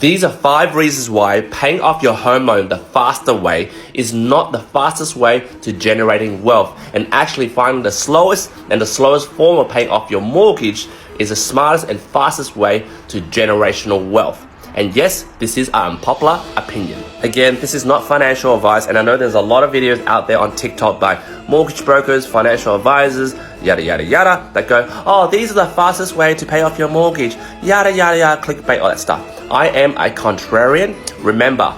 These are 5 reasons why paying off your home loan the faster way is not the fastest way to generating wealth, and actually finding the slowest form of paying off your mortgage is the smartest and fastest way to generational wealth. And yes, this is an unpopular opinion. Again, this is not financial advice, and I know there's a lot of videos out there on TikTok by mortgage brokers, financial advisors, yada yada yada, that go, oh, these are the fastest way to pay off your mortgage, yada yada yada, clickbait, all that stuff. I am a contrarian. Remember,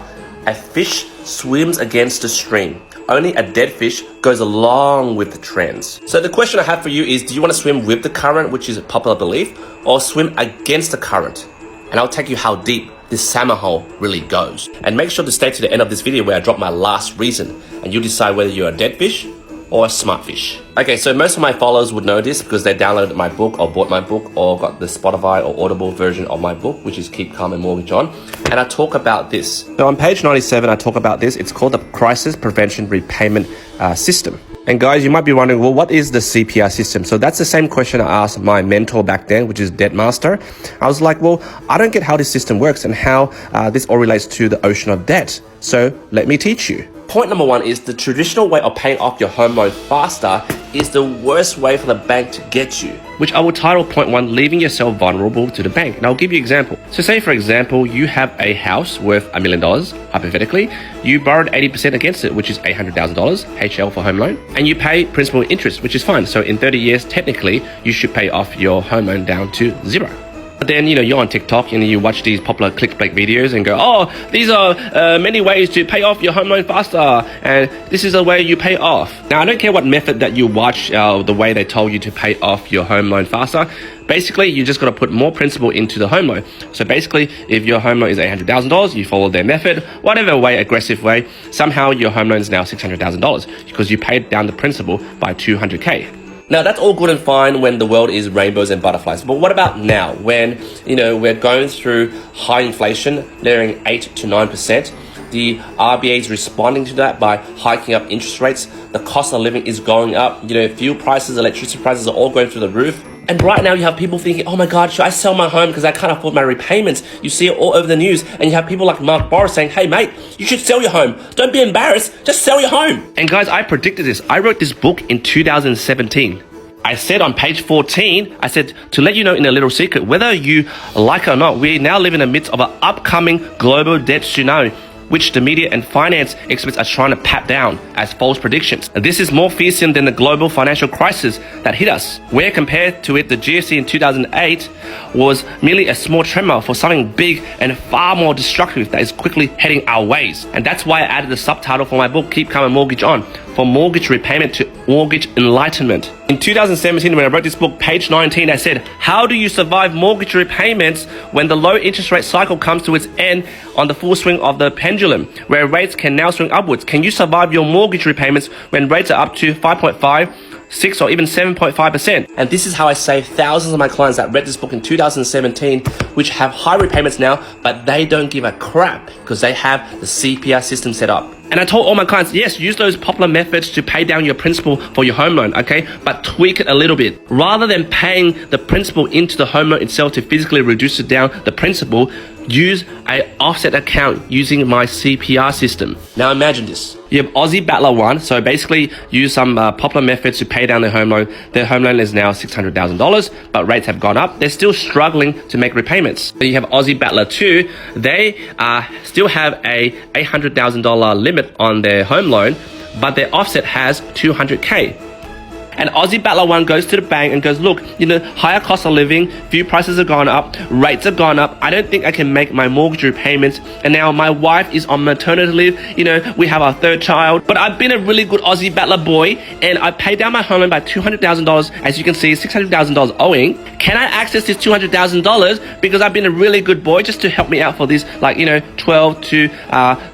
a fish swims against the stream. Only a dead fish goes along with the trends. So the question I have for you is, do you want to swim with the current, which is a popular belief, or swim against the current? And I'll tell you how deep this salmon hole really goes. And make sure to stay to the end of this video where I drop my last reason, and you decide whether you're a dead fish or a smart fish. Okay, so most of my followers would know this because they downloaded my book or bought my book or got the Spotify or Audible version of my book, which is Keep Calm and Mortgage On. And I talk about this. So on page 97, I talk about this. It's called the Crisis Prevention Repayment System. And guys, you might be wondering, well, what is the CPR system? So that's the same question I asked my mentor back then, which is Debt Master. I was like, well, I don't get how this system works and how this all relates to the ocean of debt. So let me teach you. Point number 1 is the traditional way of paying off your home loan faster is the worst way for the bank to get you, which I will title point 1, leaving yourself vulnerable to the bank. And I'll give you an example. So say, for example, you have a house worth $1 million, hypothetically. You borrowed 80% against it, which is $800,000, HL for home loan, and you pay principal and interest, which is fine. So in 30 years, technically, you should pay off your home loan down to 0. But then, you're on TikTok and you watch these popular clickbait videos and go, oh, these are many ways to pay off your home loan faster, and this is the way you pay off. Now, I don't care what method that you watch, the way they told you to pay off your home loan faster. Basically, you just got to put more principal into the home loan. So basically, if your home loan is $800,000, you follow their method, whatever way, aggressive way, somehow your home loan is now $600,000 because you paid down the principal by $200K. Now, that's all good and fine when the world is rainbows and butterflies. But what about now when, we're going through high inflation, nearing 8 to 9%. The RBA is responding to that by hiking up interest rates. The cost of living is going up. Fuel prices, electricity prices are all going through the roof. And right now you have people thinking, oh my God, should I sell my home because I can't afford my repayments? You see it all over the news. And you have people like Mark Boris saying, hey mate, you should sell your home. Don't be embarrassed, just sell your home. And guys, I predicted this. I wrote this book in 2017. I said on page 14, I said, to let you know in a little secret, whether you like it or not, we now live in the midst of an upcoming global debt tsunami, which the media and finance experts are trying to pat down as false predictions. And this is more fearsome than the global financial crisis that hit us, where compared to it, the GFC in 2008 was merely a small tremor for something big and far more destructive that is quickly heading our ways. And that's why I added the subtitle for my book, Keep Calm and Mortgage On, from mortgage repayment to mortgage enlightenment. In 2017, when I wrote this book, page 19, I said, how do you survive mortgage repayments when the low interest rate cycle comes to its end on the full swing of the pendulum, where rates can now swing upwards? Can you survive your mortgage repayments when rates are up to 5.5%, 6 or even 7.5%? And this is how I saved thousands of my clients that read this book in 2017, which have high repayments now, but they don't give a crap because they have the CPR system set up. And I told all my clients, yes, use those popular methods to pay down your principal for your home loan, okay? But tweak it a little bit. Rather than paying the principal into the home loan itself to physically reduce it down, the principal, use an offset account using my CPR system. Now imagine this. You have Aussie Battler 1, so basically use some popular methods to pay down their home loan. Their home loan is now $600,000, but rates have gone up. They're still struggling to make repayments. Then you have Aussie Battler 2. They still have a $800,000 limit on their home loan, but their offset has $200K. And Aussie Battler 1 goes to the bank and goes, look, higher cost of living, fuel prices have gone up, rates have gone up. I don't think I can make my mortgage repayments. And now my wife is on maternity leave. We have our 3rd child. But I've been a really good Aussie Battler boy, and I paid down my home loan by $200,000. As you can see, $600,000 owing. Can I access this $200,000 because I've been a really good boy just to help me out for this, 12 to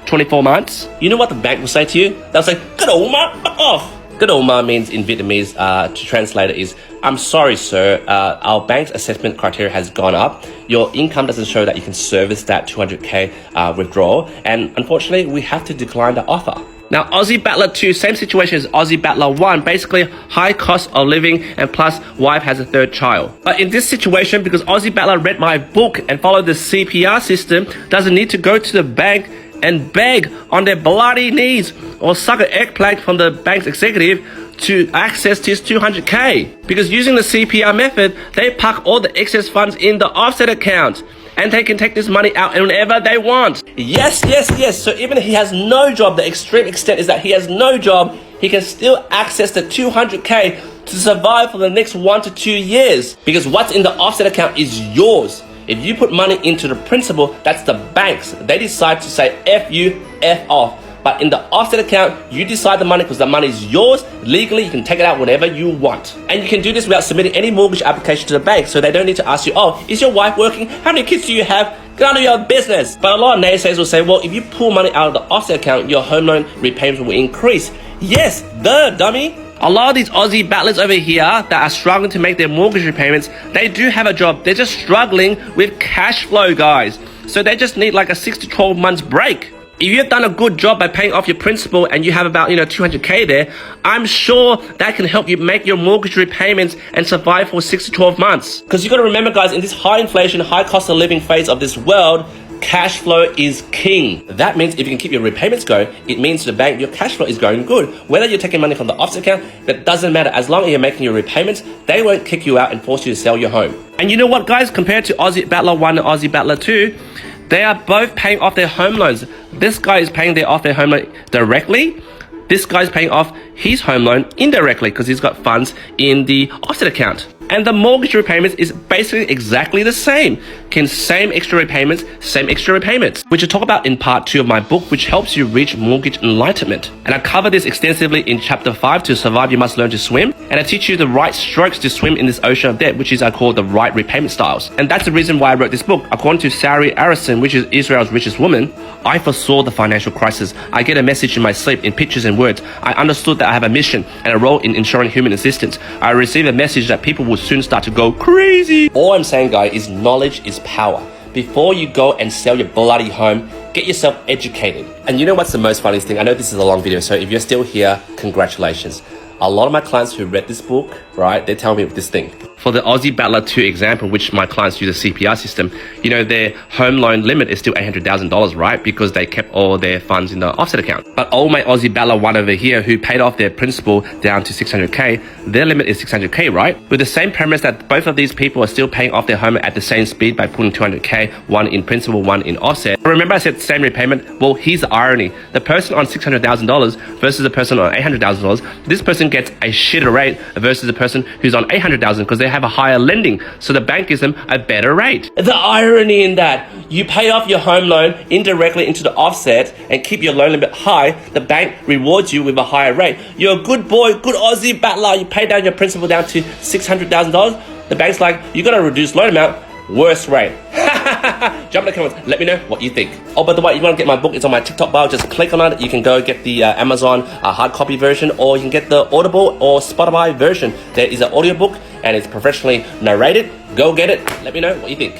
24 months? You know what the bank will say to you? They'll say, good old ma, fuck off. Good old ma means in Vietnamese, to translate it is, I'm sorry, sir, our bank's assessment criteria has gone up. Your income doesn't show that you can service that 200K withdrawal. And unfortunately, we have to decline the offer. Now, Aussie Battler 2, same situation as Aussie Battler 1, basically high cost of living and plus wife has a third child. But in this situation, because Aussie Battler read my book and followed the CPR system, doesn't need to go to the bank and beg on their bloody knees or suck an eggplant from the bank's executive to access to his 200k. Because using the CPR method, they park all the excess funds in the offset account and they can take this money out whenever they want. Yes. So even if he has no job, the extreme extent is that he has no job, he can still access the 200k to survive for the next 1 to 2 years. Because what's in the offset account is yours. If you put money into the principal, that's the banks. They decide to say F you, F off. But in the offset account, you decide the money because the money is yours. Legally, you can take it out whenever you want. And you can do this without submitting any mortgage application to the bank. So they don't need to ask you, oh, is your wife working? How many kids do you have? Get out of your business. But a lot of naysayers will say, well, if you pull money out of the offset account, your home loan repayments will increase. Yes, duh, dummy. A lot of these Aussie battlers over here that are struggling to make their mortgage repayments, they do have a job. They're just struggling with cash flow, guys. So they just need like a 6 to 12 months break. If you've done a good job by paying off your principal and you have about 200k there, I'm sure that can help you make your mortgage repayments and survive for 6 to 12 months. Because you got to remember, guys, in this high inflation, high cost of living phase of this world, cash flow is king. That means if you can keep your repayments going, it means to the bank your cash flow is going good. Whether you're taking money from the offset account, that doesn't matter. As long as you're making your repayments, they won't kick you out and force you to sell your home. And you know what, guys? Compared to Aussie Battler 1 and Aussie Battler 2, they are both paying off their home loans. This guy is paying off their home loan directly. This guy's paying off his home loan indirectly because he's got funds in the offset account. And the mortgage repayments is basically exactly the same. Same extra repayments, which I talk about in part 2 of my book, which helps you reach mortgage enlightenment. And I cover this extensively in chapter 5, To Survive You Must Learn to Swim. And I teach you the right strokes to swim in this ocean of debt, which is I call the right repayment styles. And that's the reason why I wrote this book. According to Sari Arison, which is Israel's richest woman, I foresaw the financial crisis. I get a message in my sleep in pictures and words. I understood that I have a mission and a role in ensuring human existence. I received a message that people will soon start to go crazy. All I'm saying, guys, is knowledge is power. Before you go and sell your bloody home, get yourself educated. And you know what's the most funniest thing? I know this is a long video, so if you're still here, congratulations. A lot of my clients who read this book, right, they tell me this thing. For the Aussie Battler 2 example, which my clients use a CPR system, their home loan limit is still $800,000, right? Because they kept all their funds in the offset account. But all my Aussie Battler 1 over here who paid off their principal down to 600k, their limit is 600k, right? With the same premise that both of these people are still paying off their home at the same speed by putting 200k, one in principal, one in offset. Remember I said same repayment? Well, here's the irony. The person on $600,000 versus the person on $800,000, this person gets a shitter rate versus the person who's on $800,000 because they have a higher lending, so the bank gives them a better rate. The irony in that, you pay off your home loan indirectly into the offset and keep your loan limit high, the bank rewards you with a higher rate. You're a good boy, good Aussie battler, you pay down your principal down to $600,000, the bank's like, you got a reduced loan amount, worst rate. Jump in the comments, let me know what you think. Oh, by the way, if you want to get my book, it's on my TikTok bio, just click on it. You can go get the Amazon hard copy version, or you can get the Audible or Spotify version. There is an audiobook and it's professionally narrated. Go get it, let me know what you think.